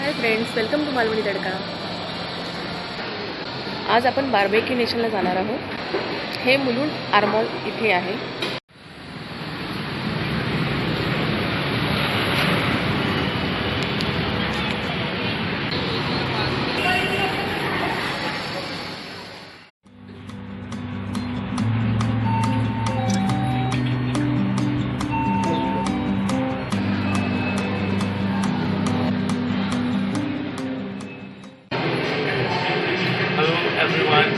Hi friends, welcome to Malvani Tadka. आज आपण barbecue नेशनला जाणार आहोत। हे मुलुंड आरमॉल इथे आहे। Hello everyone,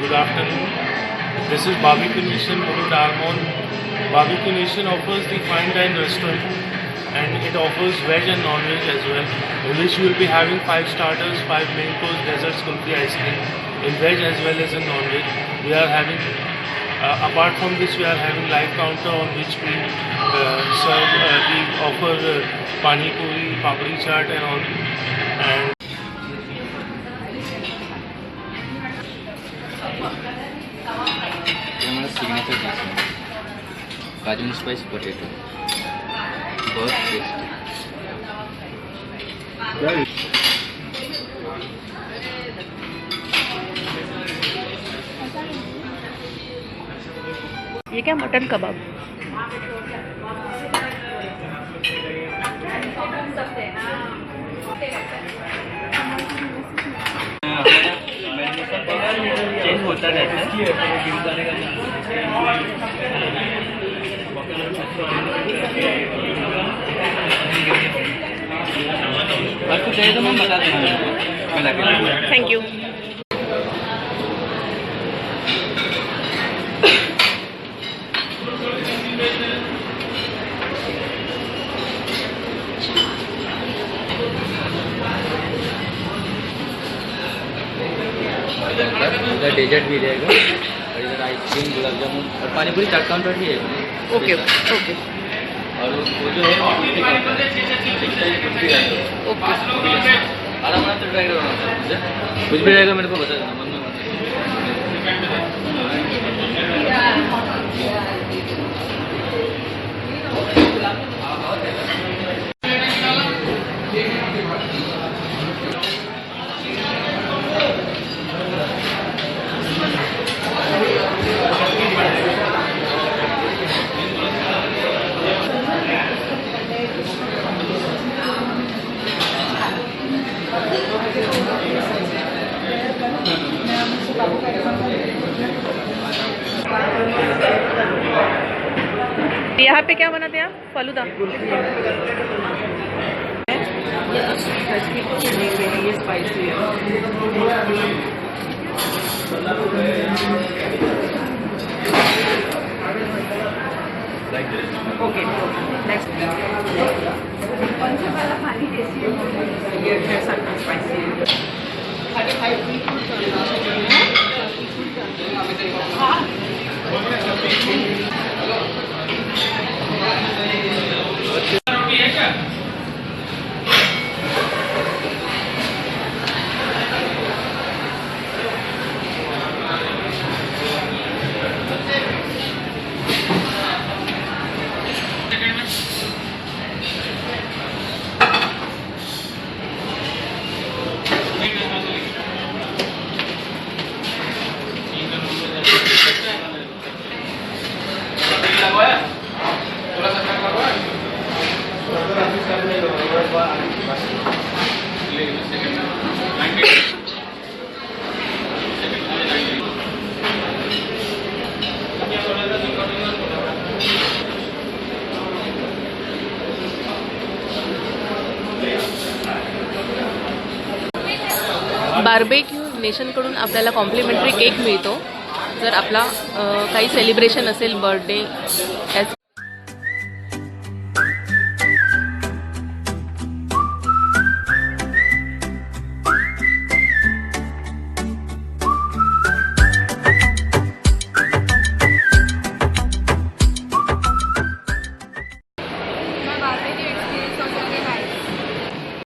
good afternoon. This is Barbecue Nation Mulund Armon. Barbecue Nation offers the fine dine restaurant and it offers veg and non-veg as well. In which you will be having 5 starters, 5 main course, desserts, kulfi, ice cream. In veg as well as in non-veg. We are having, apart from this, we are having live counter on which we offer pani puri, papri chaat and all. And हमारा signature dish है काजू spice potato, बहुत tasty. ये क्या mutton कबाब। Change होता रहता है। और कुछ चाहिए तो मैं बता देंगे। Thank you. इधर डेजर्ट भी रहेगा और इधर आइसक्रीम, गुलाब जामुन और पानी पूरी चाट काउंटर भी है। ओके ओके और वो जो है आराम से ट्राई करना, कुछ भी रहेगा मेरे को बता देना, मन में यहाँ पे क्या बनाते हैं आप? फलूदा। Okay next. बार्बेक्यू नेशनकडून आपल्याला कॉम्प्लिमेंटरी केक मिळतो जर आपला काही सेलिब्रेशन असेल, बर्थडे ॲज